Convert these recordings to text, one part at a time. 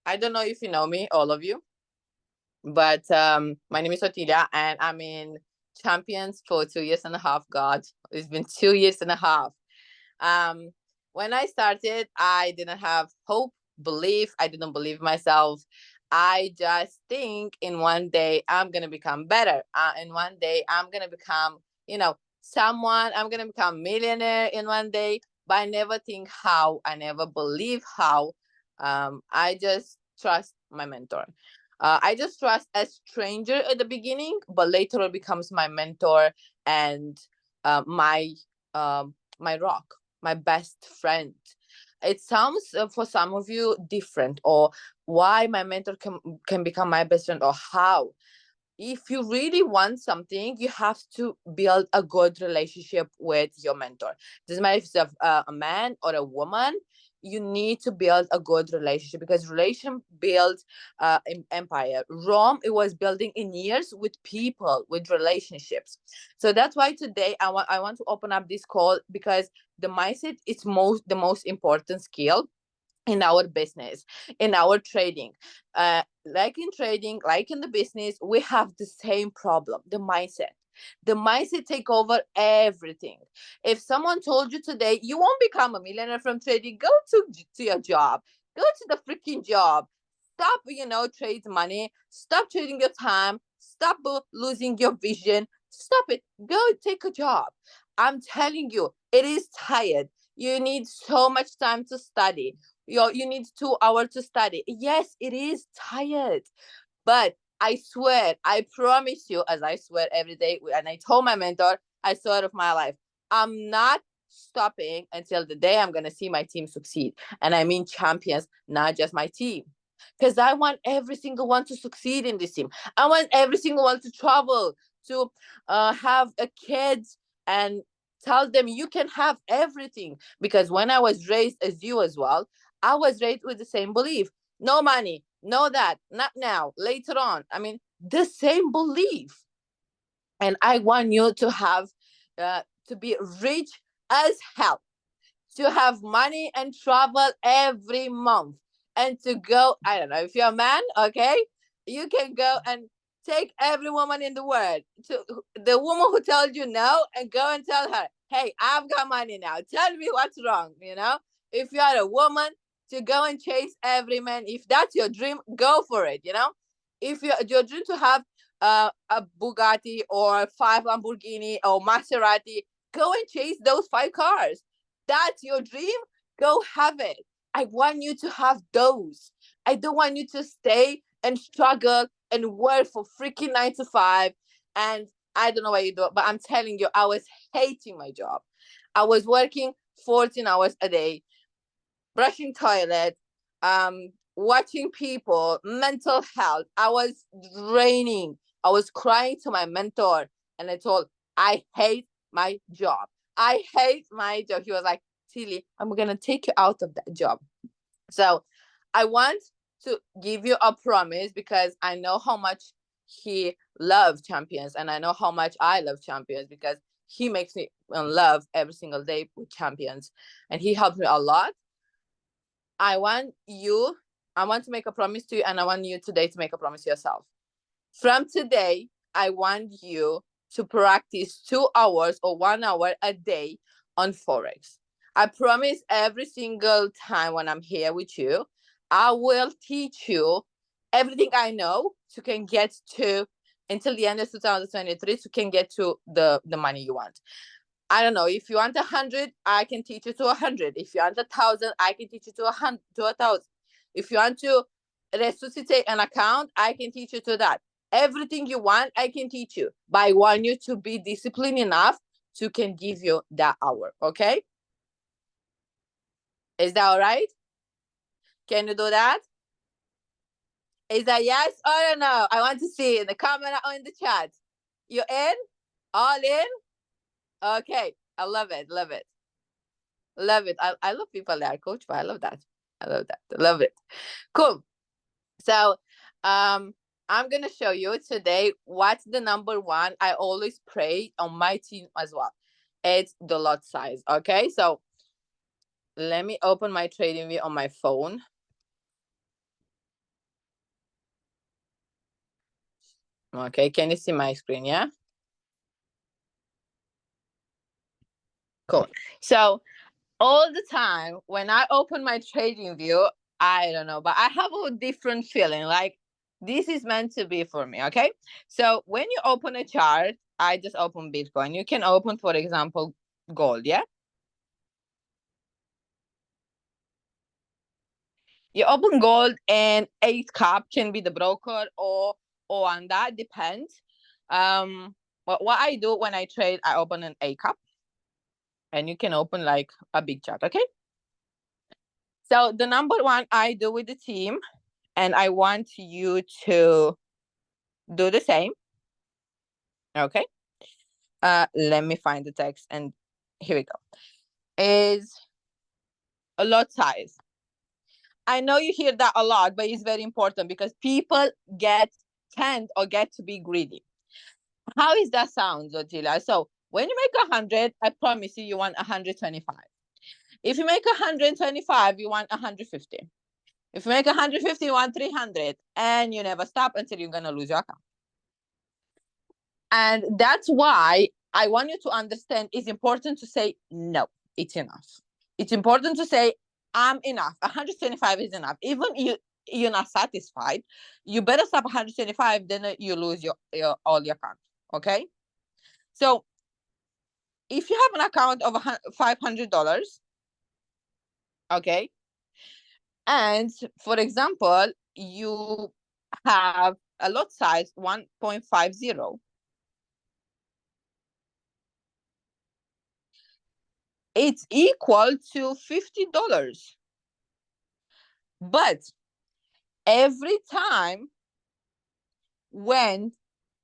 I don't know if you know me, all of you, but my name is Otilia, and I'm in Champions for 2 years and a half. God, it's been 2 years and a half. Um, when I started, I didn't have hope, belief. I didn't believe myself. I just think in one day I'm gonna become better. In one day I'm gonna become, someone. I'm gonna become millionaire in one day. But I never think how. I never believe how. I just trust my mentor. I just trust a stranger at the beginning, but later it becomes my mentor and my rock, my best friend. It sounds for some of you different, or why my mentor can become my best friend, or how. If you really want something, you have to build a good relationship with your mentor. Doesn't matter if it's a man or a woman. You need to build a good relationship, because relation builds empire. Rome, it was building in years with people, with relationships. So that's why today I want to open up this call, because the mindset is the most important skill in our business, in our trading. Like in trading, like in the business, we have the same problem, the mindset. The mindset take over everything. If someone told you today you won't become a millionaire from trading, go to your job. Go to the freaking job. Stop, trade money. Stop trading your time. Stop losing your vision. Stop it. Go take a job. I'm telling you, it is tired. You need so much time to study. You need 2 hours to study. Yes, it is tired, but I swear, I promise you, as I swear every day, and I told my mentor, I swear of my life, I'm not stopping until the day I'm gonna see my team succeed. And I mean champions, not just my team. Because I want every single one to succeed in this team. I want every single one to travel, to have a kid, and tell them you can have everything. Because when I was raised as you as well, I was raised with the same belief. No money, no that, not now, later on. I mean, the same belief. And I want you to have, to be rich as hell, to have money and travel every month, and to go, I don't know, if you're a man, okay, you can go and take every woman in the world, to the woman who told you no, and go and tell her, hey, I've got money now, tell me what's wrong. If you are a woman, to go and chase every man. If that's your dream, go for it. If your dream to have a Bugatti or 5 Lamborghini or Maserati, go and chase those 5 cars. That's your dream, go have it. I want you to have those. I don't want you to stay and struggle and work for freaking 9 to 5. And I don't know what you do, but I'm telling you, I was hating my job. I was working 14 hours a day, brushing toilet, watching people, mental health. I was draining. I was crying to my mentor, and I told, I hate my job. I hate my job. He was like, Tilly, I'm gonna take you out of that job. So I want to give you a promise, because I know how much he loves champions, and I know how much I love champions, because he makes me in love every single day with champions, and he helps me a lot. I want to make a promise to you, and I want you today to make a promise to yourself. From today, I want you to practice 2 hours or 1 hour a day on Forex. I promise every single time when I'm here with you, I will teach you everything I know so you can get to, until the end of 2023, so you can get to the money you want. I don't know. If you want 100, I can teach you to 100. If you want 1,000, I can teach you to 1,000. If you want to resuscitate an account, I can teach you to that. Everything you want, I can teach you. But I want you to be disciplined enough to can give you that hour. Okay? Is that all right? Can you do that? Is that yes or no? I want to see in the comment or in the chat. You in? All in? Okay. I love it. Love it. Love it. I love people that are coach, but I love that. I love that. I love it. Cool. So I'm gonna show you today what's the number one I always pray on my team as well. It's the lot size. Okay, so let me open my trading view on my phone. Okay, can you see my screen? Yeah. Cool. So all the time when I open my trading view, I don't know, but I have a different feeling. Like this is meant to be for me. Okay. So when you open a chart, I just open Bitcoin. You can open, for example, gold. Yeah. You open gold and 8 cup can be the broker or on that depends. What I do when I trade, I open an 8 cup and you can open like a big chart. Okay. So the number one I do with the team, and I want you to do the same. Okay. Let me find the text, and here we go. Is a lot size. I know you hear that a lot, but it's very important because people tend or get to be greedy. How is that sound, Otilia? So when you make 100, I promise you, you want 125. If you make 125, you want 150. If you make 150, you want 300, and you never stop until you're gonna lose your account. And that's why I want you to understand it's important to say, no, it's enough. It's important to say, I'm enough. 125 is enough. Even you're not satisfied, you better stop 125, then you lose all your account. Okay. So if you have an account of $500, okay, and for example, you have a lot size 1.50, it's equal to $50. But every time when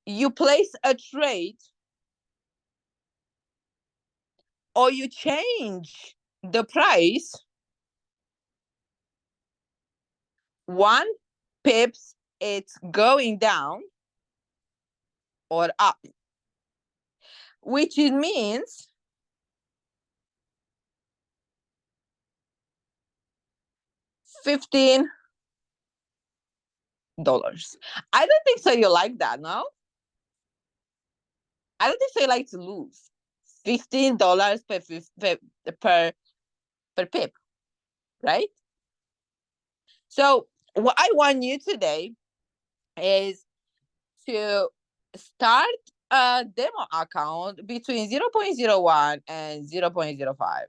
you place a trade or you change the price, 1 pips, it's going down or up, which it means $15. I don't think so. You like that, no? I don't think so. You like to lose $15 per pip, right? So what I want you today is to start a demo account between 0.01 and 0.05.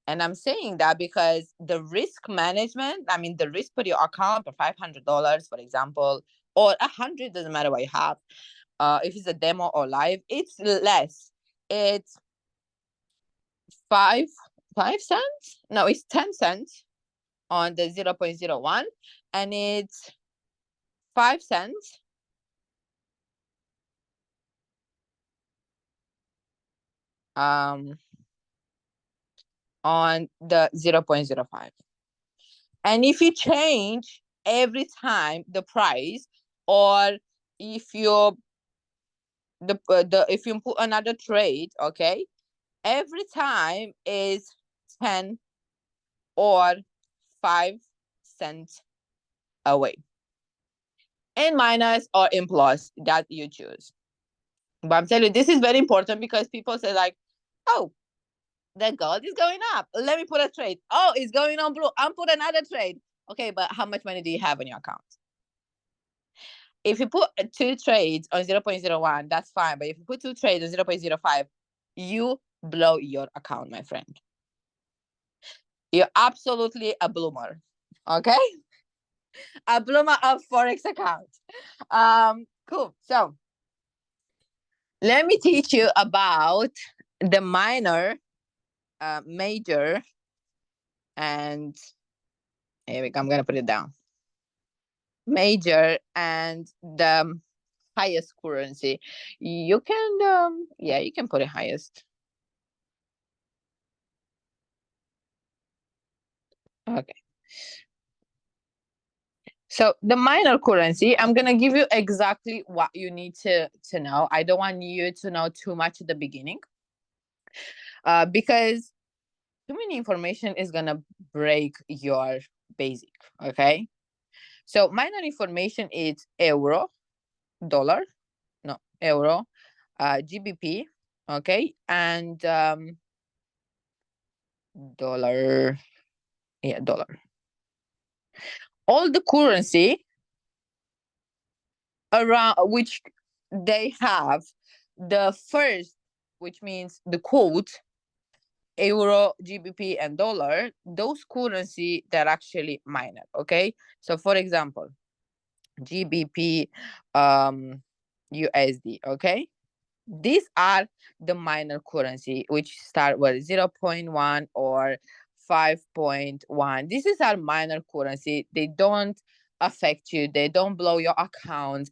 And I'm saying that because the risk management, I mean, the risk per your account for $500, for example, or 100, doesn't matter what you have. If it's a demo or live, it's less. It's 5 cents. No, it's 10 cents on the 0.01, and it's 5 cents on the 0.05. And if you change every time the price, or if you if you put another trade, okay, every time is 10 or 5 cents away, in minus or in plus, that you choose. But I'm telling you, this is very important because people say like, oh, the gold is going up, let me put a trade. Oh, it's going on blue, I'm put another trade. Okay, but how much money do you have in your account? If you put 2 trades on 0.01, that's fine. But if you put 2 trades on 0.05, you blow your account, my friend. You're absolutely a bloomer. Okay? A bloomer of Forex account. Cool. So let me teach you about the minor, major, and here we go. I'm gonna put it down. Major and the highest currency. You can yeah, you can put it highest. Okay. So the minor currency, I'm gonna give you exactly what you need to know. I don't want you to know too much at the beginning, because too many information is gonna break your basic. Okay. So minor information is euro, dollar, euro, GBP, okay, and dollar. Yeah, dollar. All the currency around which they have the first, which means the quote, euro, GBP, and dollar, those currency they're actually minor. Okay, so for example, GBP, USD. Okay, these are the minor currency which start with 0.1 or 5.1. This is our minor currency. They don't affect you. They don't blow your account.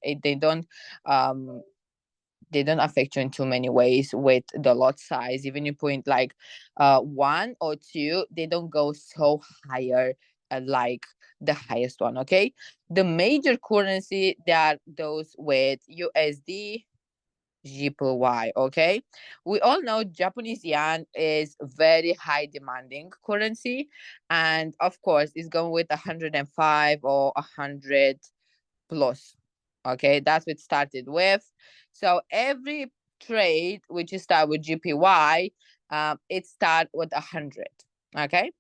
Um they don't affect you in too many ways with the lot size. Even you put like one or two, they don't go so higher like the highest one. Okay, the major currency, they are those with USD, JPY. Okay, we all know Japanese yen is very high demanding currency, and of course it's going with 105 or 100 plus. Okay, that's what it started with. So every trade which you start with GPY, it start with 100. Okay,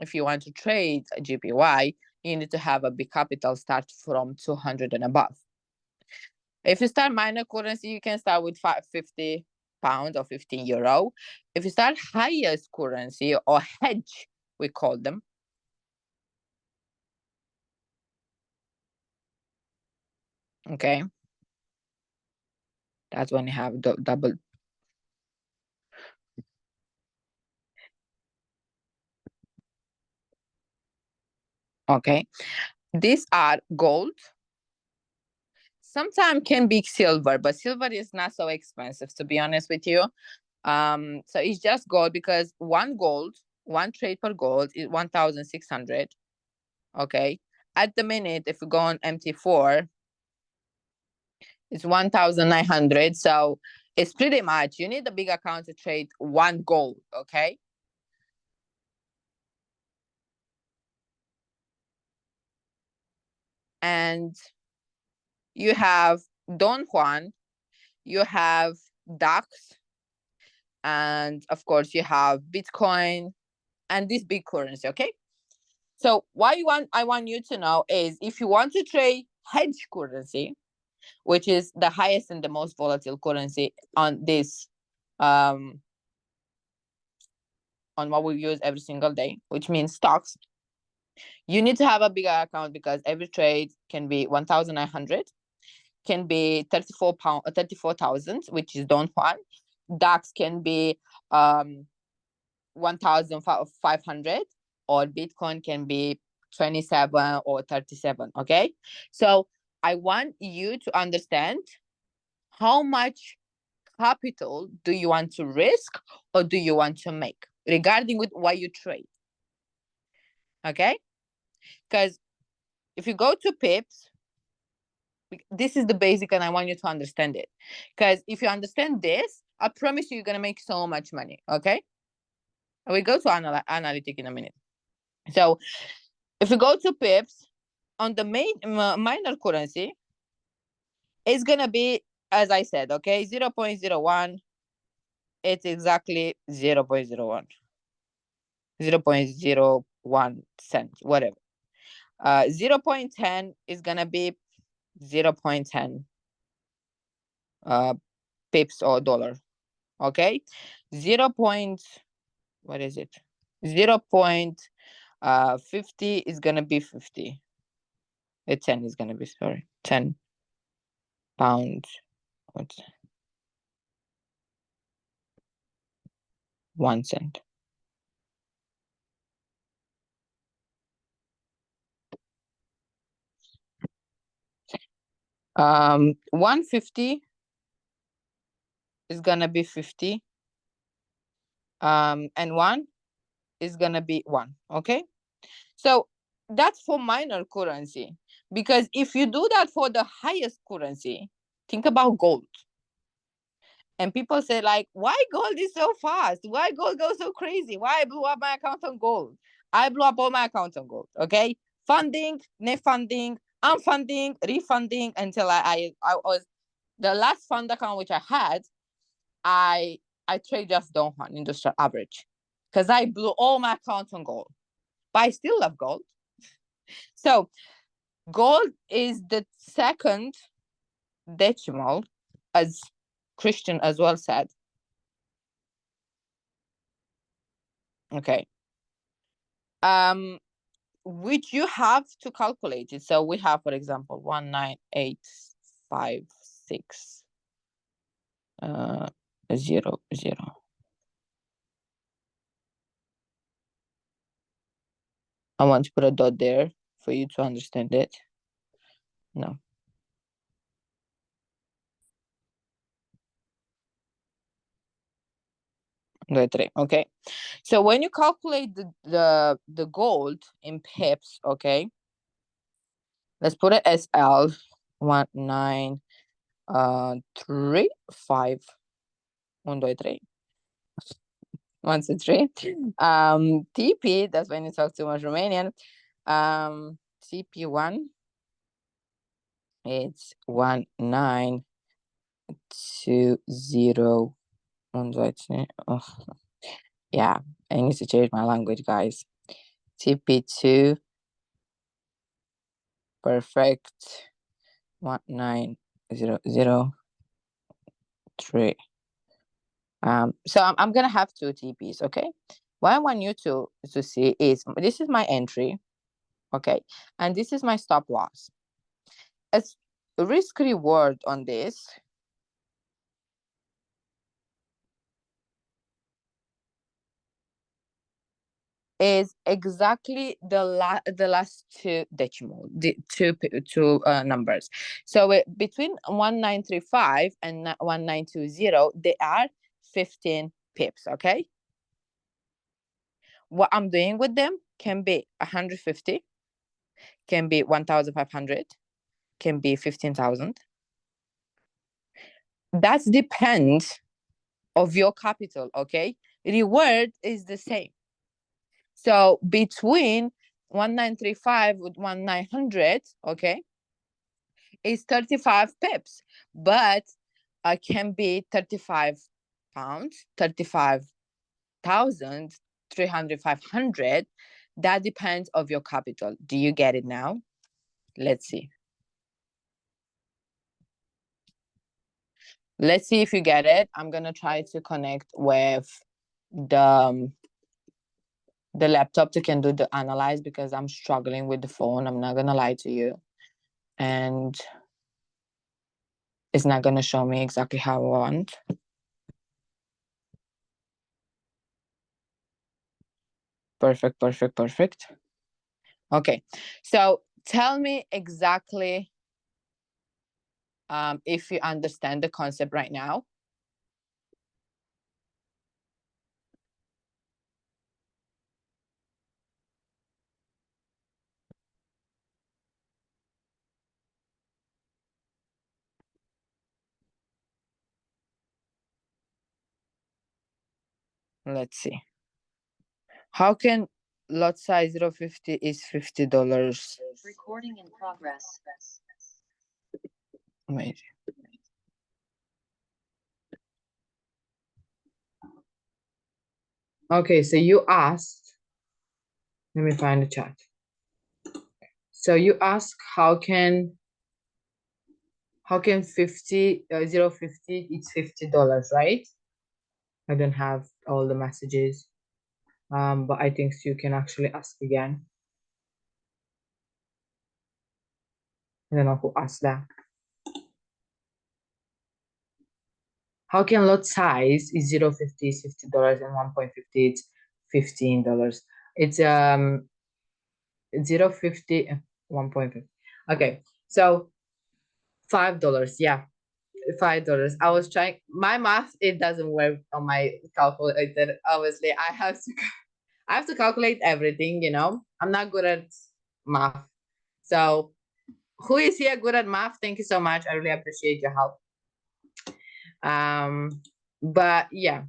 if you want to trade a GPY, you need to have a big capital, start from 200 and above. If you start minor currency, you can start with 50 pounds or 15 euro. If you start highest currency or hedge, we call them. Okay, that's when you have double. Okay, these are gold. Sometimes can be silver, but silver is not so expensive, to be honest with you. So it's just gold, because one trade per gold is 1,600. Okay, at the minute, if we go on MT4, it's 1,900. So it's pretty much, you need a big account to trade one gold. Okay, and you have Don Juan, you have DAX, and of course you have Bitcoin and this big currency. Okay, so I want you to know is, if you want to trade hedge currency, which is the highest and the most volatile currency on this, um on what we use every single day, which means stocks, you need to have a bigger account, because every trade can be 1,900, can be 34 pound 34,000, which is Don Juan. DAX can be 1,500, or Bitcoin can be 27 or 37. Okay, so I want you to understand how much capital do you want to risk or do you want to make regarding with what you trade. Okay, because if you go to pips, this is the basic, and I want you to understand it, because if you understand this, I promise you're gonna make so much money. Okay, we go to analytic in a minute. So if you go to pips on the main minor currency, it's gonna be, as I said, okay, 0.01. It's exactly 0.01, 0.01 cents, whatever. 0.10 is gonna be 0.10 pips or dollar. Okay, 0. What is it? 0.50 is gonna be 50. 10 is gonna be, sorry, 10 pounds. What's 1 cent? Um, 150 is gonna be 50. And 1 is gonna be 1. Okay, so that's for minor currency, because if you do that for the highest currency, think about gold. And people say, like, why gold is so fast? Why gold goes so crazy? Why I blew up my account on gold? I blew up all my accounts on gold. Okay, funding, net funding, unfunding, refunding, until I was the last fund account which I had, I trade just Don Juan industrial average because I blew all my accounts on gold, but I still love gold. So gold is the second decimal, as Christian as well said. Okay. Which you have to calculate it. So we have, for example, 19856 0 0. I want to put a dot there for you to understand it. No. Okay. So when you calculate the gold in pips, okay, let's put it as L 1935 1 2 3 1 2 3 TP, that's when you talk too much Romanian. CP1, it's 1920 1 2 3. Oh, yeah, I need to change my language, guys. TP2, perfect. 19003. So I'm gonna have two TPs, okay? What I want you to see is this is my entry, okay, and this is my stop loss. As risk reward on this is exactly the last two decimal, the two numbers. So between 1935 and 1920, they are 15 pips, okay? What I'm doing with them can be 150, can be 1,500, can be 15,000. That depends of your capital, okay? Reward is the same. So between 1935 with 1900, okay, is 35 pips, but can be 35 pounds, 35,000, 300, 500. That depends of your capital. Do you get it now? Let's see. Let's see if you get it. I'm gonna try to connect with the laptop to can do the analyze because I'm struggling with the phone. I'm not gonna lie to you. And it's not gonna show me exactly how I want. Perfect, perfect, perfect. Okay, so tell me exactly if you understand the concept right now. Let's see. How can lot size 050 is $50? Recording in progress. Wait. Okay, so you asked, let me find the chat. So you ask how can 50 050 it's $50, right? I don't have all the messages, but I think you can actually ask again. I don't know who asked that. How can lot size is 050 is $50 and 1.50 it's $15? It's 050 1.50. Okay, so $5. Yeah, $5. I was trying my math, it doesn't work on my calculator. Obviously, I have to calculate everything, you know. I'm not good at math. So who is here good at math? Thank you so much. I really appreciate your help. But yeah,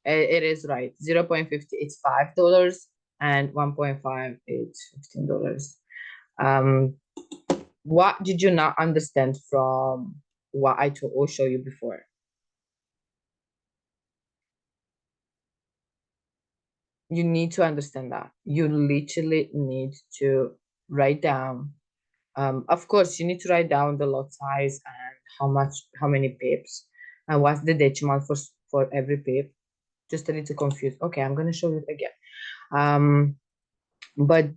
it is right. 0.50 it's $5 and 1.5 it's $15. What did you not understand from what I told or show you before. You need to understand that. You literally need to write down. Of course, you need to write down the lot size and how many pips, and what's the decimal for every pip. Just a little confused. Okay, I'm gonna show you again. But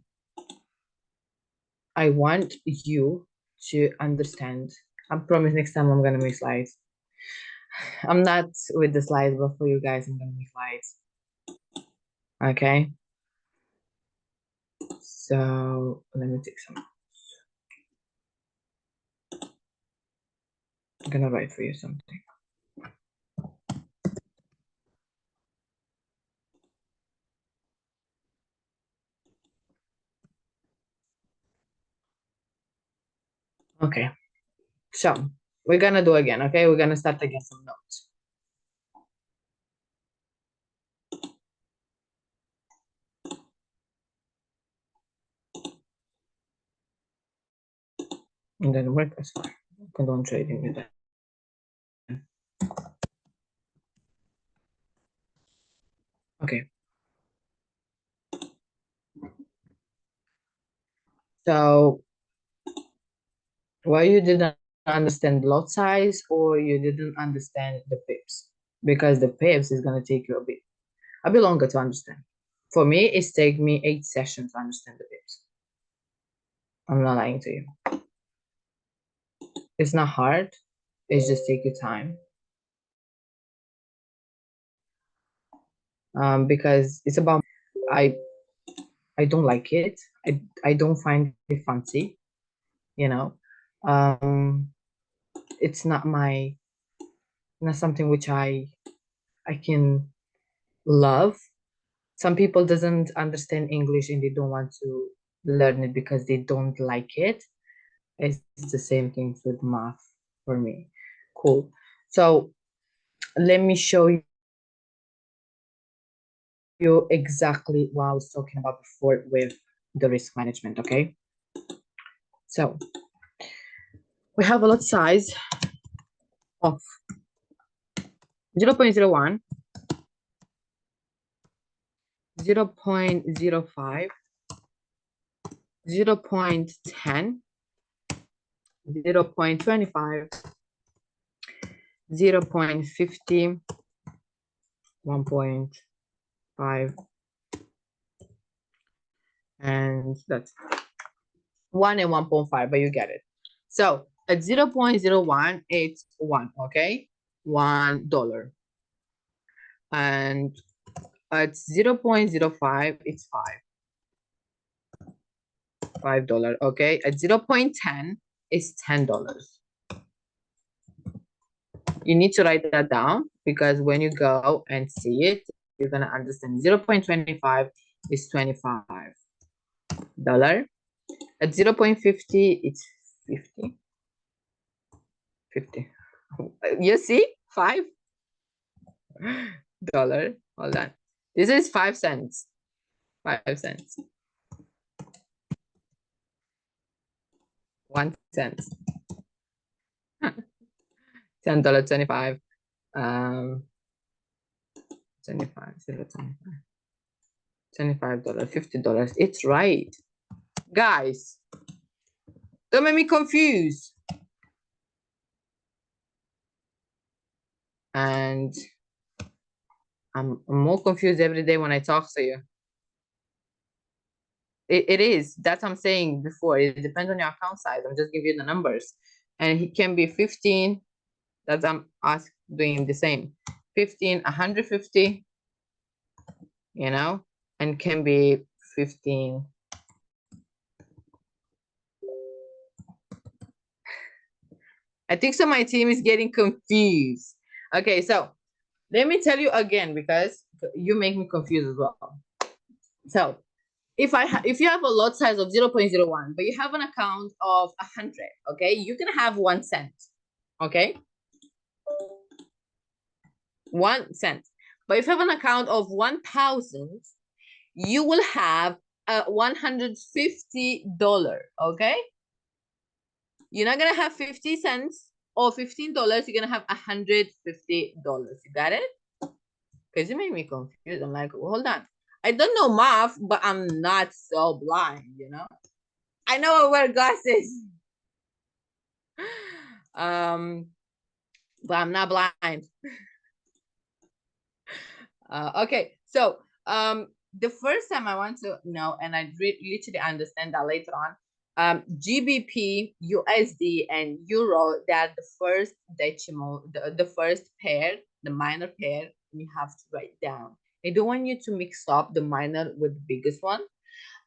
I want you to understand. I promise next time I'm gonna make slides. I'm not with the slides, but for you guys, I'm gonna make slides. Okay. So let me take some. I'm gonna write for you something. Okay. So we're gonna do again. Okay, we're gonna start again some notes. And then work as far. Continue trading with that. Okay. So why you didn't understand lot size or you didn't understand the pips? Because the pips is gonna take you a bit longer to understand. For me, it's taken me 8 sessions to understand the pips. I'm not lying to you. It's not hard. It's just take your time. Because it's about I don't like it. I don't find it fancy, you know. It's not something which I can love. Some people doesn't understand English and they don't want to learn it because they don't like it. It's the same thing with math for me. Cool. So let me show you exactly what I was talking about before with the risk management, okay? So we have a lot size of 0.01, 0.05, 0.10, 0.25, 0.50, 1.5, and that's 1 and 1.5, but you get it. So at 0.01, it's 1, okay? $1. And at 0.05, it's $5, okay? At 0.10, it's $10. You need to write that down because when you go and see it, you're gonna understand 0.25 is $25. At 0.50, it's 50. 50. You see? $5. Hold on. This is 5 cents. 5 cents. 1 cent. $10.25. 25, $25, $50. It's right. Guys, don't make me confused. And I'm more confused every day when I talk to you. It is. That's what I'm saying before. It depends on your account size. I'm just giving you the numbers. And it can be 15. That's I'm doing the same. 15, 150, you know, and can be 15. I think so my team is getting confused. Okay, so let me tell you again because you make me confused as well. So if you have a lot size of 0.01, but you have an account of 100, okay, you can have 1 cent, okay? 1 cent. But if you have an account of 1,000, you will have a $150, okay? You're not gonna have 50 cents. or $15, you're gonna have $150. You got it? Because you made me confused. I'm like, well, hold on. I don't know math, but I'm not so blind, you know? I know I wear glasses. But I'm not blind. Okay, so the first time I want to know, and I literally understand that later on, GBP, USD, and Euro, they're the first decimal, the first pair, the minor pair, you have to write down. I don't want you to mix up the minor with the biggest one.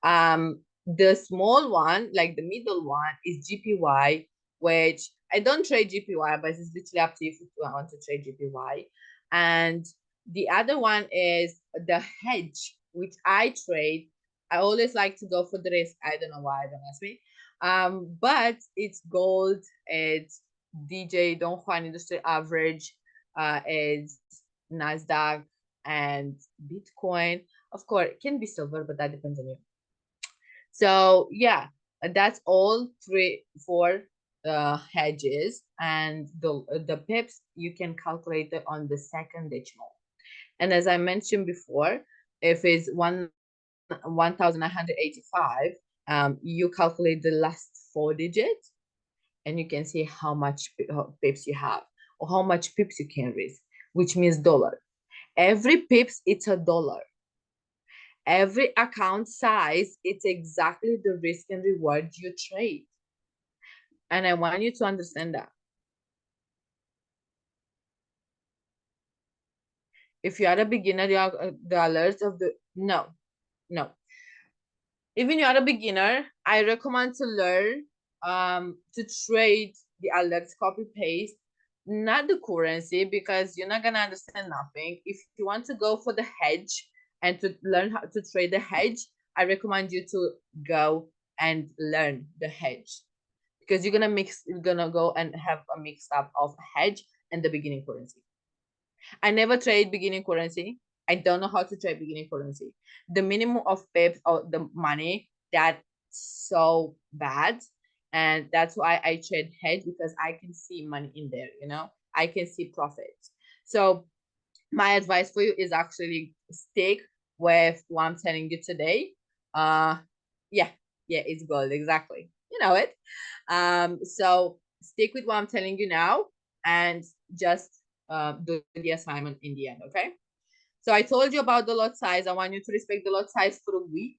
The small one, like the middle one, is GPY, which I don't trade GPY, but it's literally up to you if you want to trade GPY. And the other one is the hedge, which I trade. I always like to go for the risk. I don't know why, don't ask me. But it's gold, it's DJ Don Juan Industry Average, it's NASDAQ and Bitcoin. Of course, it can be silver, but that depends on you. So yeah, that's all four hedges, and the pips you can calculate it on the second decimal. And as I mentioned before, if it's 1,985, you calculate the last four digits, and you can see how much pips you have or how much pips you can raise, which means dollar. Every pips, it's a dollar. Every account size, it's exactly the risk and reward you trade. And I want you to understand that. If you are a beginner, you are the alerts of the, no. Even you are a beginner, I recommend to learn to trade the alerts, copy paste, not the currency, because you're not gonna understand nothing. If you want to go for the hedge and to learn how to trade the hedge, I recommend you to go and learn the hedge, because you're gonna go and have a mix up of hedge and the beginning currency. I never trade beginning currency. I don't know how to trade beginning currency. The minimum of pips or the money, that's so bad. And that's why I trade hedge, because I can see money in there, you know, I can see profits. So my advice for you is actually stick with what I'm telling you today. Yeah, it's gold, exactly. You know it. So stick with what I'm telling you now, and just do the assignment in the end, okay? So I told you about the lot size. I want you to respect the lot size for a week,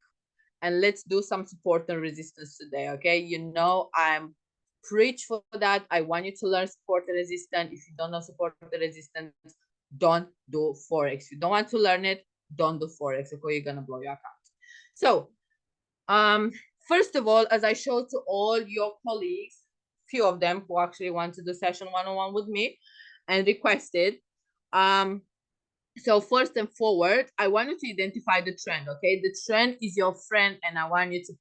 and let's do some support and resistance today, okay? You know I'm preach for that. I want you to learn support and resistance. If you don't know support and resistance, don't do Forex. If you don't want to learn it, don't do Forex, okay? You're gonna blow your account. So first of all, as I showed to all your colleagues, few of them who actually want to do session one-on-one with me and requested, so first and forward, I want you to identify the trend, okay? The trend is your friend, and I want you to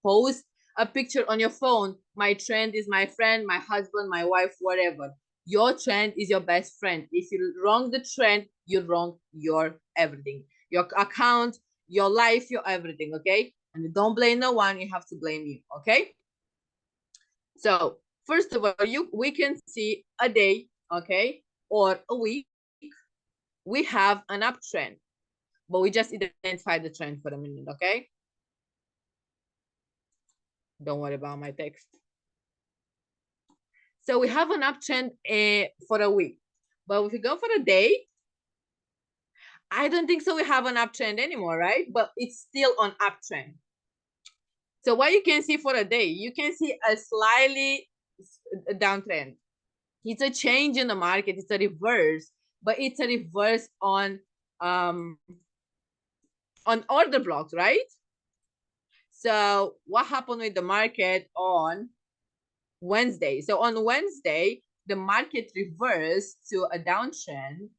post a picture on your phone. My trend is my friend, my husband, my wife, whatever. Your trend is your best friend. If you wrong the trend, you wrong your everything. Your account, your life, your everything, okay? And don't blame no one, you have to blame you, okay? So first of all, we can see a day, okay, or a week. We have an uptrend, but we just identify the trend for a minute, okay? Don't worry about my text. So we have an uptrend for a week, but if we go for a day, I don't think so we have an uptrend anymore, right? But it's still on uptrend. So what you can see for a day, you can see a slightly downtrend. It's a change in the market, it's a reverse, but it's a reverse on order blocks, right? So what happened with the market on Wednesday? So on Wednesday, the market reversed to a downtrend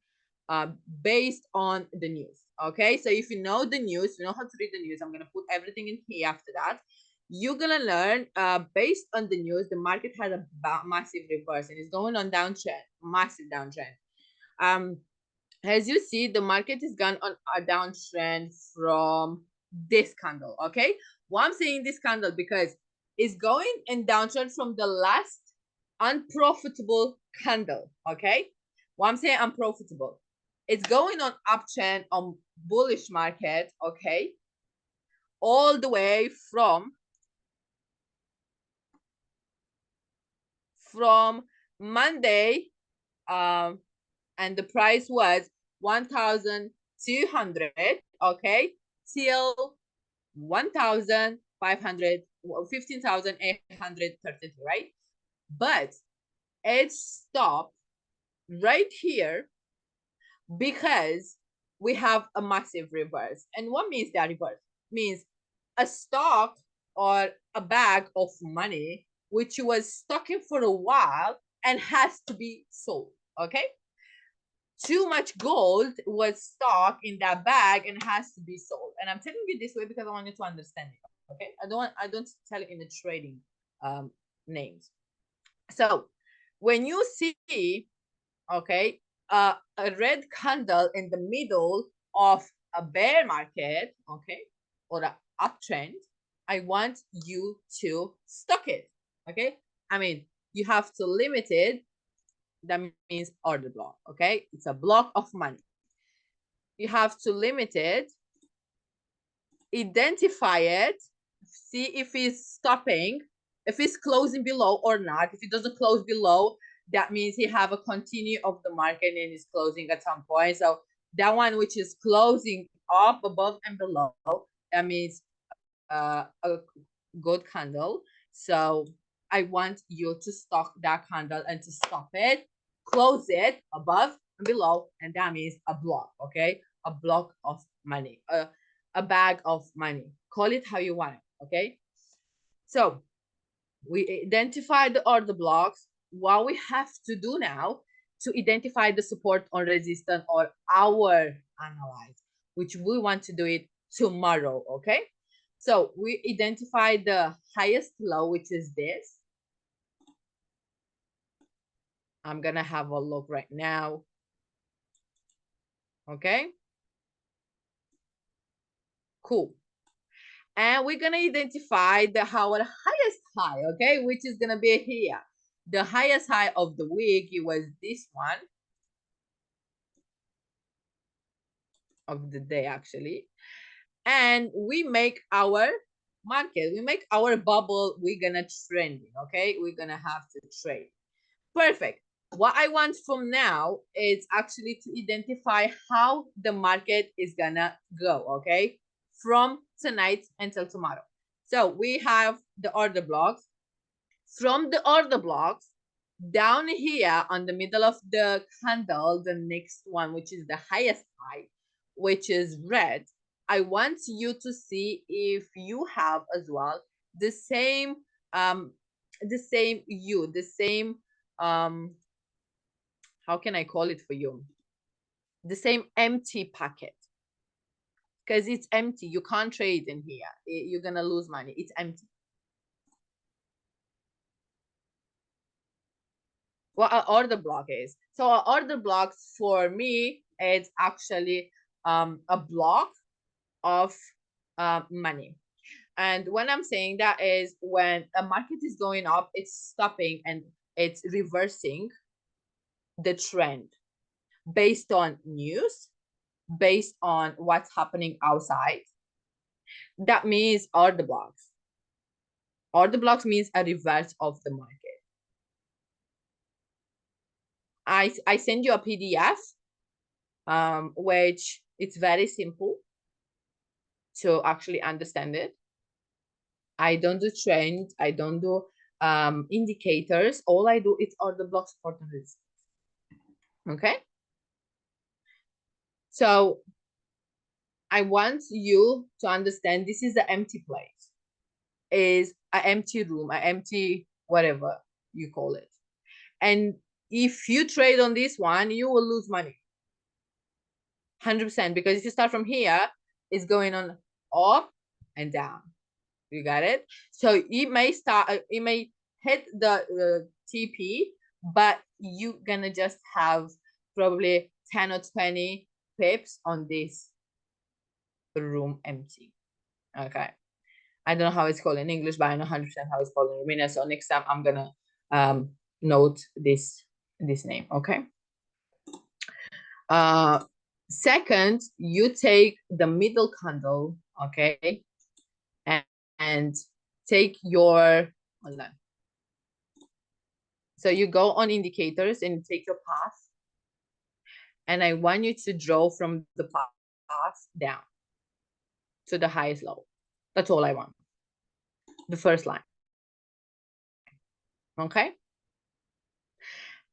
based on the news. Okay, so if you know the news, you know how to read the news. I'm gonna put everything in here after that. You're gonna learn based on the news, the market has a massive reverse and it's going on downtrend, massive downtrend. As you see, the market is gone on a downtrend from this candle. Okay, why I'm saying this candle, because it's going in downtrend from the last unprofitable candle, okay? What I'm saying unprofitable. It's going on uptrend on bullish market, okay? All the way from Monday, and the price was 1,200, okay, till 1,500, 15,833, right? But it stopped right here because we have a massive reverse. And what means that reverse? Means a stock or a bag of money which was stuck in for a while and has to be sold, okay? Too much gold was stuck in that bag and has to be sold. And I'm telling you this way because I want you to understand it, okay? I don't tell it in the trading names. So when you see, okay, a red candle in the middle of a bear market, okay, or an uptrend, I want you to stock it, okay? I mean, you have to limit it. That means order block, okay? It's a block of money. You have to limit it, identify it, see if it's stopping, if it's closing below or not. If it doesn't close below, that means he have a continue of the market and is closing at some point. So that one which is closing up above and below, that means a good candle. So I want you to stock that candle and to stop it, close it above and below, and that means a block, okay? A block of money, a bag of money. Call it how you want it, okay? So we identify the order blocks. What we have to do now to identify the support or resistance or our analyze, which we want to do it tomorrow, okay? So we identify the highest low, which is this. I'm gonna have a look right now, okay? Cool. And we're gonna identify our highest high, okay, which is gonna be here. The highest high of the week, it was this one, of the day actually. And we make our market, we make our bubble, we're gonna trending, okay? We're gonna have to trade. Perfect. What I want from now is actually to identify how the market is gonna go, okay? From tonight until tomorrow. So we have the order blocks. From the order blocks, down here on the middle of the candle, the next one, which is the highest high, which is red, I want you to see if you have as well the same how can I call it for you? The same empty packet. Because it's empty. You can't trade in here. You're going to lose money. It's empty. What an order block is. So an order blocks for me is actually a block of money. And when I'm saying that is when a market is going up, it's stopping and it's reversing the trend based on news, based on what's happening outside. That means order blocks. Order blocks means a reverse of the market. I send you a PDF, which it's very simple to actually understand it. I don't do trends. I don't do indicators. All I do is order blocks for the risk. Okay. So I want you to understand this is the empty place, is an empty room, an empty whatever you call it. And if you trade on this one, you will lose money. 100%, because if you start from here, it's going on up and down. You got it? So it may hit the TP, but you're gonna just have probably 10 or 20 pips on this room empty. Okay. I don't know how it's called in English, but I know 100% how it's called in Romanian. So next time I'm gonna note this name, okay? Second, you take the middle candle, okay, and take your, hold on. So you go on indicators and take your path, and I want you to draw from the path down to the highest low. That's all I want. The first line, okay?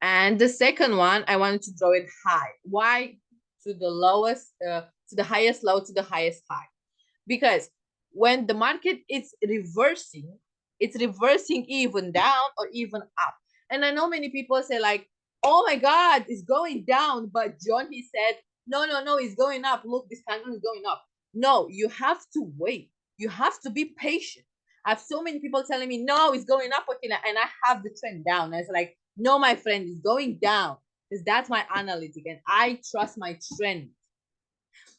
And the second one, I wanted to draw it high. Why? To the lowest, to the highest low, to the highest high. Because when the market is reversing, it's reversing even down or even up. And I know many people say like, oh my God, it's going down. But John, he said, no, it's going up. Look, this candle is going up. No, you have to wait. You have to be patient. I have so many people telling me, no, it's going up, Otilia, and I have the trend down. And it's like, no, my friend, it's going down. Because that's my analytic and I trust my trend.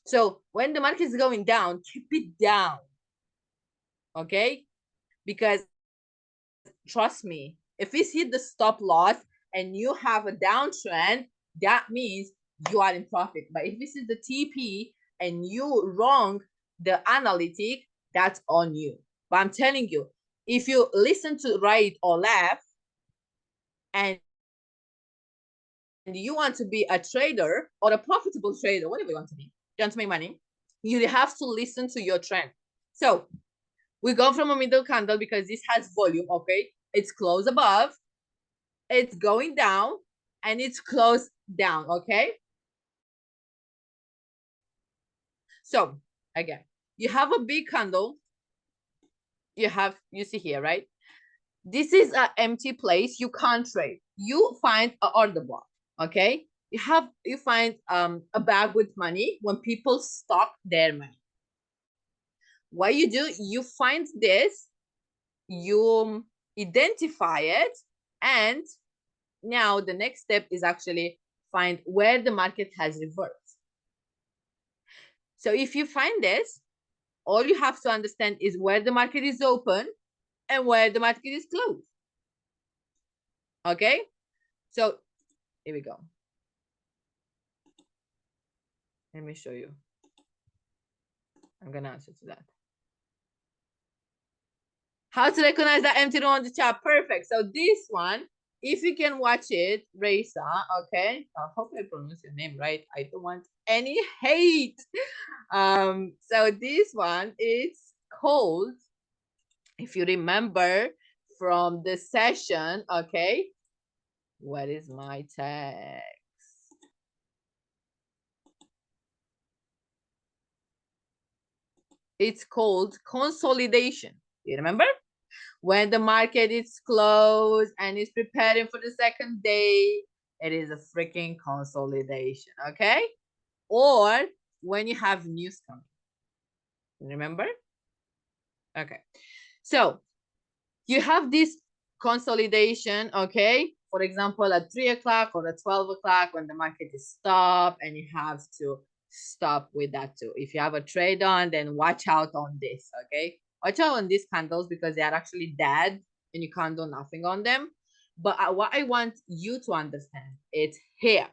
So when the market is going down, keep it down. Okay? Because trust me, if it's hit the stop loss and you have a downtrend, that means you are in profit. But if this is the TP and you wrong the analytic, that's on you. But I'm telling you, if you listen to right or left and you want to be a trader or a profitable trader, whatever you want to be, you want to make money, you have to listen to your trend. So we go from a middle candle because this has volume, okay? It's closed above, it's going down, and it's closed down, okay? So again, you have a big candle. You see here, right? This is an empty place. You can't trade. You find an order block, okay? You find a bag with money when people stock their money. What you do, you find this, you identify it, and now the next step is actually find where the market has reversed. So if you find this, all you have to understand is where the market is open and where the market is closed. Okay? So here we go. Let me show you. I'm going to answer to that. How to recognize that empty room on the chart? Perfect. So this one, if you can watch it, Reisa, okay? I hope I pronounce your name right. I don't want any hate. So this one is called, if you remember from the session, okay? What is my text? It's called consolidation. You remember? When the market is closed and is preparing for the second day, it is a freaking consolidation, okay? Or when you have news coming. Remember? Okay. So you have this consolidation, okay? For example, at 3 o'clock or at 12 o'clock when the market is stopped, and you have to stop with that too. If you have a trade on, then watch out on this, okay? Watch out on these candles because they are actually dead and you can't do nothing on them. But what I want you to understand, it's here,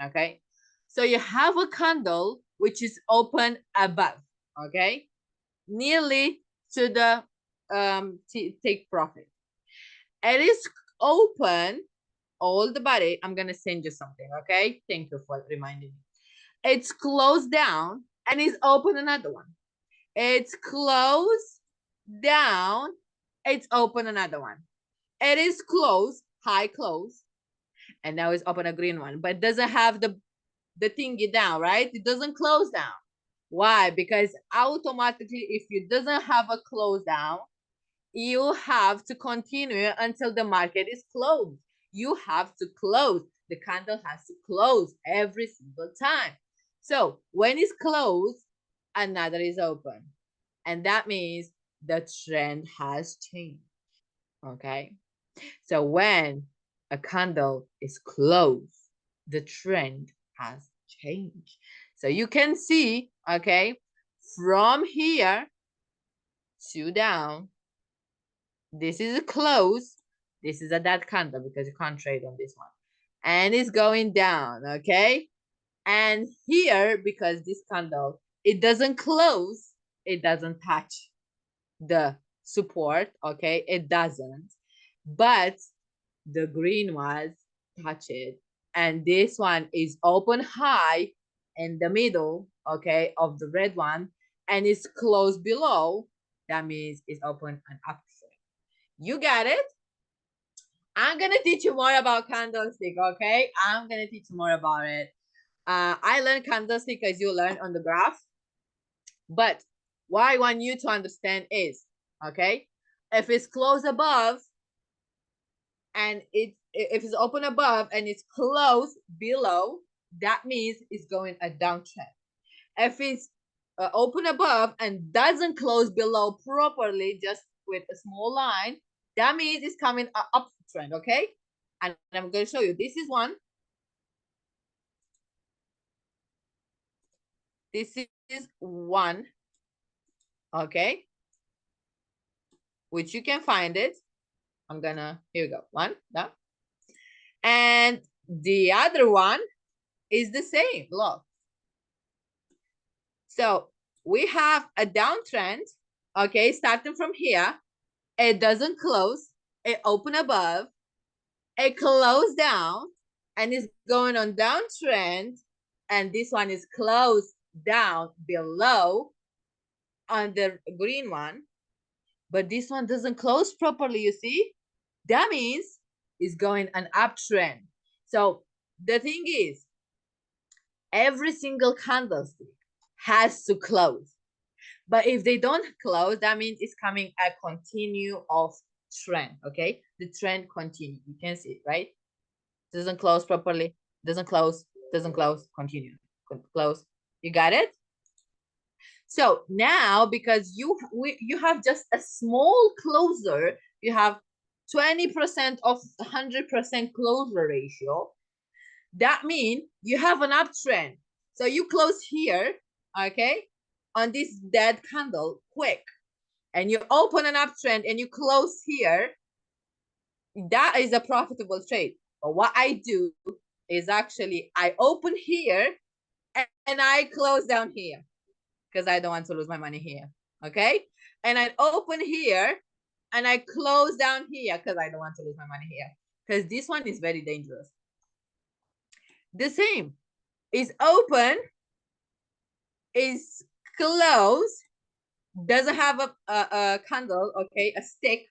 okay? So you have a candle which is open above, okay? Nearly to the take profit. It is open all the body. I'm gonna send you something, okay? Thank you for reminding me. It's closed down and it's open another one. It's closed down, it's open another one. It is closed, high close, and now it's open a green one, but it doesn't have the thingy down, right? It doesn't close down. Why? Because automatically, if it doesn't have a close down, you have to continue until the market is closed. You have to close. The candle has to close every single time. So when it's closed, another is open. And that means the trend has changed. Okay. So when a candle is closed, the trend has changed. So you can see, okay, from here to down, this is a close. This is a dead candle because you can't trade on this one. And it's going down, okay? And here, because this candle, it doesn't close, it doesn't touch the support, okay? It doesn't. But the green was touch it. And this one is open high in the middle, okay, of the red one, and it's closed below. That means it's open and uptrend. You got it? I'm gonna teach you more about candlestick, okay? I'm gonna teach you more about it. I learned candlestick as you learn on the graph, but what I want you to understand is, okay, if it's closed above and if it's open above and it's closed below, that means it's going a downtrend. If it's open above and doesn't close below properly, just with a small line, that means it's coming uptrend, okay? And I'm going to show you. This is one. This is one, okay? Which you can find it. I'm gonna, here we go. One, yeah. And the other one is the same, look. So we have a downtrend, okay, starting from here. It doesn't close, it open above, it closed down, and it's going on downtrend, and this one is closed down below on the green one, but this one doesn't close properly, you see? That means it's going an uptrend. So the thing is, every single candlestick has to close. But if they don't close, that means it's coming a continue of trend, okay? The trend continue. You can see it, right? Doesn't close properly, doesn't close, continue, close. You got it? So now, because you have just a small closer, you have 20% of 100% closure ratio. That means you have an uptrend. So you close here, okay, on this dead candle quick, and you open an uptrend and you close here. That is a profitable trade. But what I do is actually I open here and I close down here because I don't want to lose my money here, okay? And I open here and I close down here because I don't want to lose my money here, because this one is very dangerous. The same is open, is closed, doesn't have a candle, okay, a stick,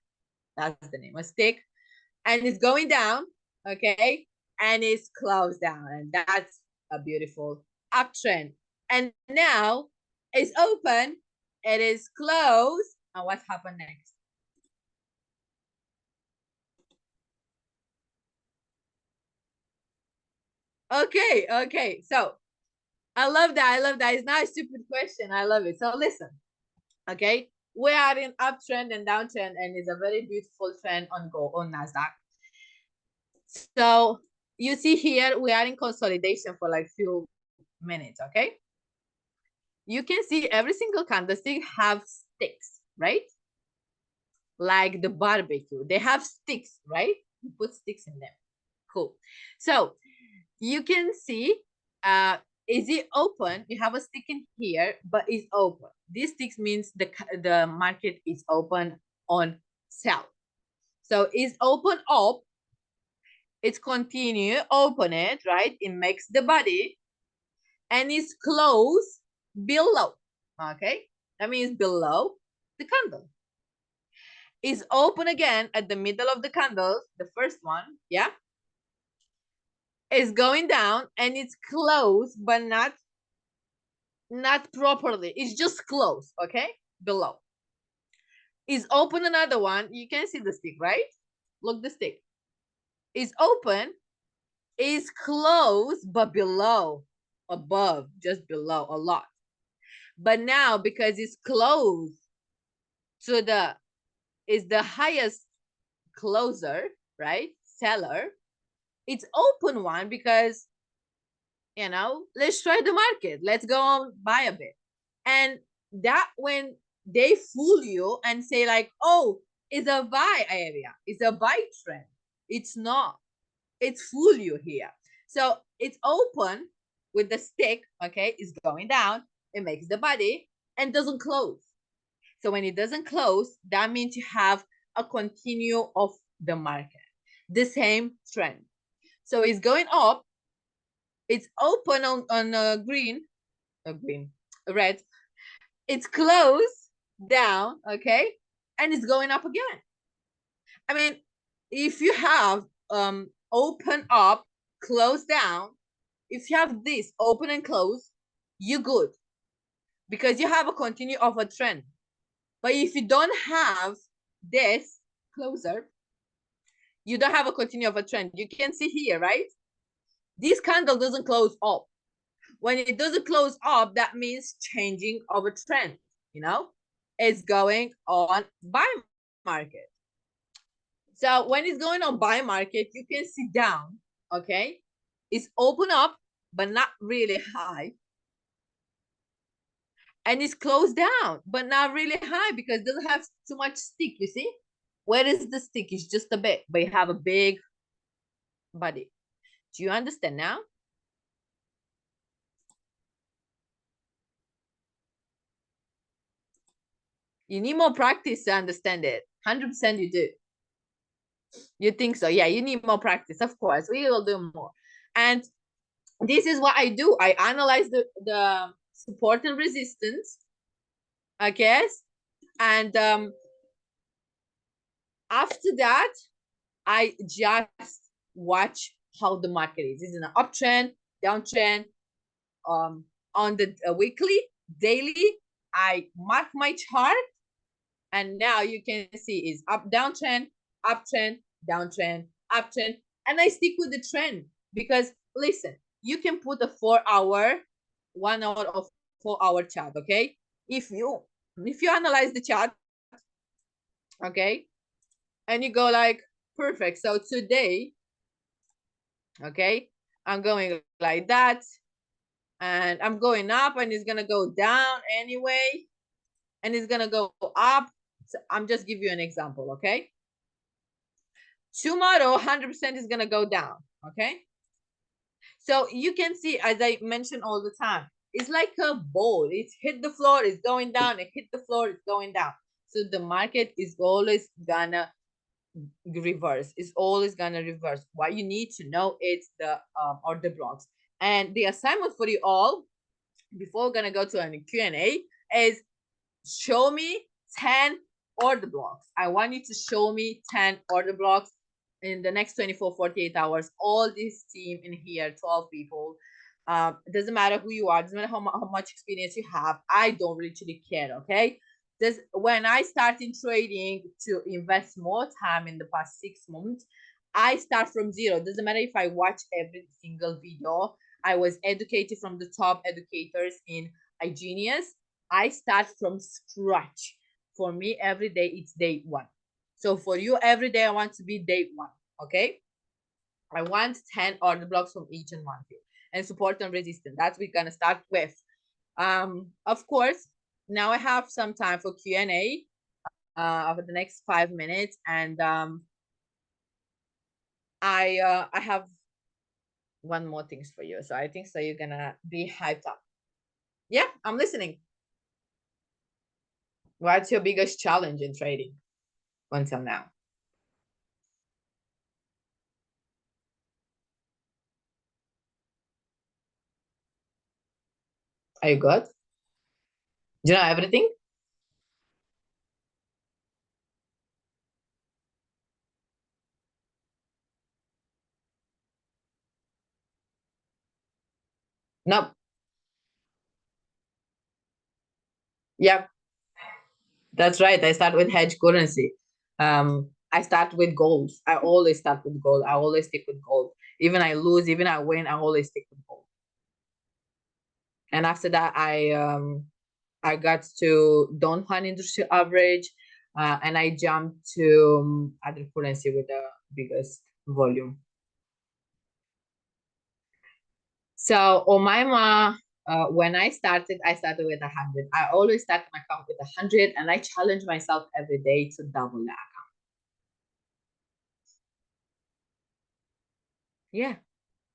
that's the name, a stick, and it's going down, okay, and it's closed down, and that's a beautiful uptrend. And now it's open, it is closed, and what happened next? Okay, so I love that. It's not a stupid question. I love it. So listen, okay, we are in uptrend and downtrend, and it's a very beautiful trend on Nasdaq. So you see here we are in consolidation for like few minutes, okay? You can see every single candlestick have sticks, right? Like the barbecue, they have sticks, right? You put sticks in them. Cool. So you can see, is it open? You have a stick in here, but it's open. This stick means the market is open on sell. So it's open up, it's continue, open it, right? It makes the body, and it's close below, okay? That means below the candle. Is open again at the middle of the candles, the first one, yeah? Is going down and it's closed, but not properly. It's just closed, okay? Below. Is open another one. You can see the stick, right? Look, the stick. Is open, is closed, but below, above, just below a lot. But now, because it's closed to is the highest closer, right? Seller. It's open one because, you know, let's try the market. Let's go on buy a bit. And that when they fool you and say like, oh, is a buy area. It's a buy trend. It's not. It's fool you here. So it's open with the stick, okay, it's going down. It makes the body and doesn't close. So when it doesn't close, that means you have a continue of the market, the same trend. So it's going up. It's open on red. It's closed down, okay, and it's going up again. I mean, if you have open up, close down, if you have this open and close, you're good because you have a continue of a trend. But if you don't have this closer, you don't have a continue of a trend. You can see here, right? This candle doesn't close up. When it doesn't close up, that means changing of a trend, you know? It's going on buy market. So when it's going on buy market, you can see down, okay? It's open up, but not really high. And it's closed down, but not really high because it doesn't have too much stick, you see? Where is the stick? It's just a bit, but you have a big body. Do you understand now? You need more practice to understand it. 100% you do. You think so? Yeah, you need more practice. Of course, we will do more. And this is what I do. I analyze the support and resistance, I guess. And after that, I just watch how the market is. Is it an uptrend, downtrend? On the weekly, daily, I mark my chart, and now you can see is up, downtrend, uptrend, downtrend, uptrend, and I stick with the trend because listen, you can put a 4-hour, 1 hour of 4-hour chart, okay? If you analyze the chart, okay, and you go like perfect. So today, okay, I'm going like that, and I'm going up, and it's gonna go down anyway, and it's gonna go up. So I'm just give you an example, okay? Tomorrow, 100% is gonna go down, okay? So you can see, as I mentioned all the time, it's like a ball. It's hit the floor, it's going down, it hit the floor, it's going down. So the market is always gonna reverse. It's always gonna reverse. What you need to know is the order blocks. And the assignment for you all, before we're gonna go to a Q&A, is show me 10 order blocks. I want you to show me 10 order blocks in the next 24, 48 hours. All this team in here, 12 people. It doesn't matter who you are, it doesn't matter how much experience you have. I don't really care, okay? When I started trading to invest more time in the past 6 months, I start from zero. It doesn't matter if I watch every single video. I was educated from the top educators in iGenius. I start from scratch. For me, every day it's day one. So for you, every day I want to be day one, okay? I want 10 order blocks from each and one of you. And support and resistance, that's what we're gonna start with. Of course, now I have some time for Q&A over the next 5 minutes, and I have one more things for you. So I think so you're gonna be hyped up. Yeah, I'm listening. What's your biggest challenge in trading until now? Are you good? Do you know everything? No. Yeah, that's right. I start with hedge currency. I start with gold. I always start with gold. I always stick with gold. Even I lose, even I win, I always stick with gold. And after that, I got to don't find industrial average, and I jumped to other currency with the biggest volume. So Omaima, when I started with 100. I always start my account with 100, and I challenge myself every day to double that account. Yeah,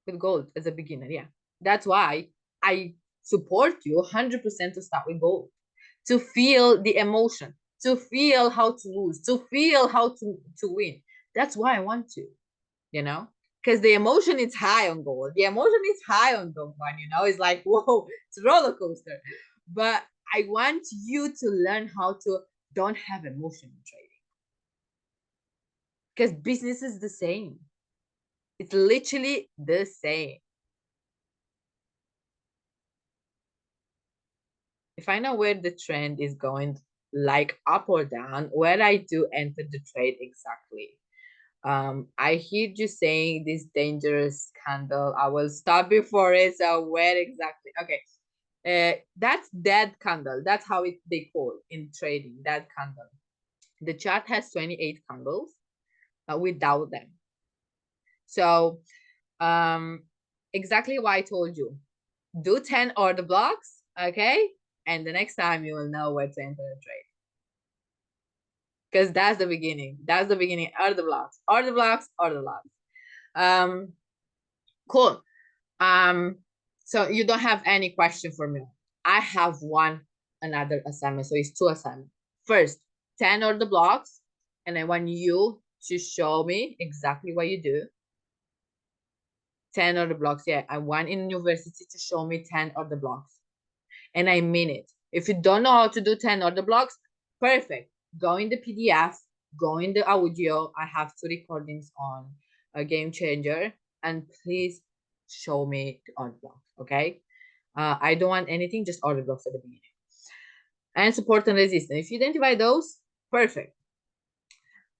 with gold as a beginner. Yeah, that's why I support you 100% to start with gold, to feel the emotion, to feel how to lose, to feel how to win. That's why I want to, you know, because the emotion is high on gold. The emotion is high on gold one, you know, it's like, whoa, it's a roller coaster. But I want you to learn how to don't have emotion in trading. Because business is the same. It's literally the same. If I know where the trend is going, like up or down, where I do enter the trade exactly. I hear you saying this dangerous candle. I will stop before it. So where exactly? Okay. That's dead candle. That's how they call in trading, dead candle. The chart has 28 candles without them. So exactly what I told you. Do 10 order blocks, okay? And the next time you will know where to enter the trade. Because that's the beginning. That's the beginning. Order blocks, order blocks, order blocks. Cool. So you don't have any question for me. I have another assignment. So it's two assignments. First, 10 order blocks, and I want you to show me exactly what you do. 10 order blocks. Yeah, I want in university to show me 10 order blocks. And I mean it. If you don't know how to do 10 order blocks, perfect. Go in the PDF, go in the audio. I have 2 recordings on a Game Changer, and please show me the order blocks, okay? I don't want anything, just order blocks at the beginning. And support and resistance. If you identify those, perfect.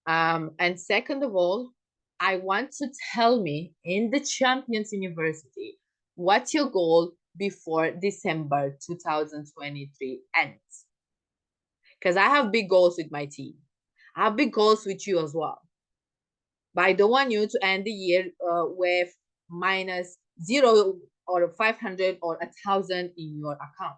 And second of all, I want to tell me in the Champions University, what's your goal before December 2023 ends? Because I have big goals with my team. I have big goals with you as well. But I don't want you to end the year with minus 0 or 500 or 1,000 in your account.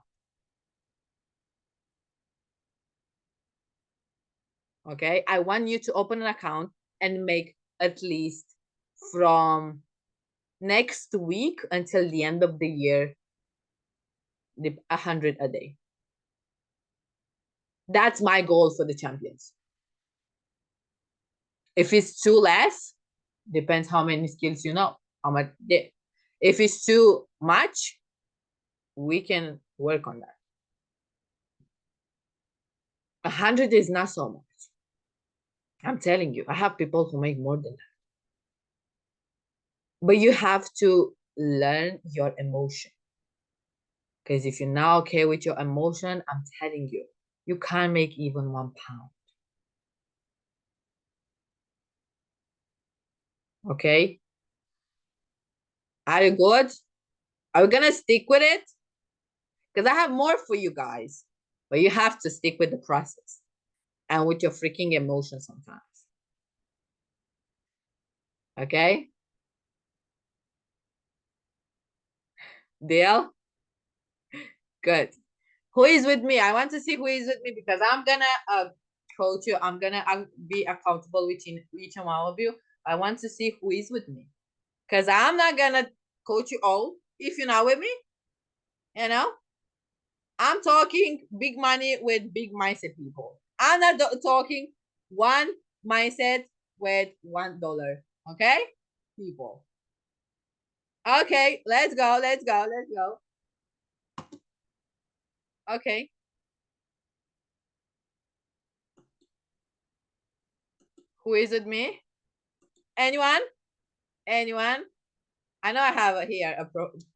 Okay, I want you to open an account and make at least from next week until the end of the year 100 a day. That's my goal for the champions. If it's too less, depends how many skills you know, how much. If it's too much, we can work on that. 100 is not so much. I'm telling you, I have people who make more than that. But you have to learn your emotion. Because if you're not okay with your emotion, I'm telling you, you can't make even £1. Okay? Are you good? Are we gonna stick with it? Because I have more for you guys. But you have to stick with the process and with your freaking emotion sometimes. Okay? Deal? Good. Who is with me? I want to see who is with me because I'm gonna coach you. I'm gonna be accountable with each and one of you. I want to see who is with me because I'm not gonna coach you all if you're not with me. You know, I'm talking big money with big mindset people. I'm not talking one mindset with $1. Okay, people. Okay, let's go. Let's go. Let's go. Okay. Who is with me? Anyone? Anyone? I know I have here a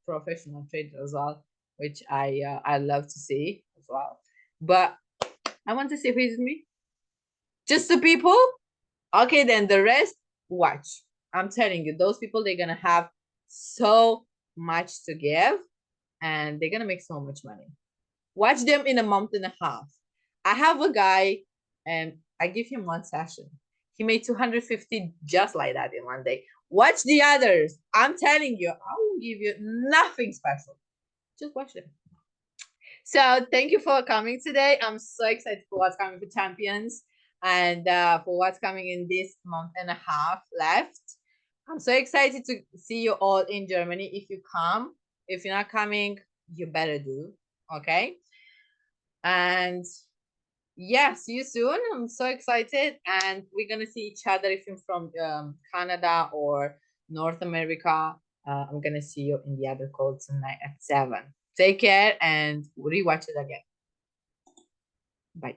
professional trader as well, which I love to see as well. But I want to see who is with me. Just the people? Okay, then the rest, watch. I'm telling you, those people, they're gonna have so much to give and they're gonna make so much money. Watch them in a month and a half. I have a guy and I give him one session. He made 250 just like that in one day. Watch the others. I'm telling you, I will give you nothing special. Just watch them. So thank you for coming today. I'm so excited for what's coming for champions and for what's coming in this month and a half left. I'm so excited to see you all in Germany. If you come, if you're not coming, you better do. Okay. And yeah, see you soon. I'm so excited. And we're going to see each other if you're from Canada or North America. I'm going to see you in the other call tonight at 7. Take care and rewatch it again. Bye.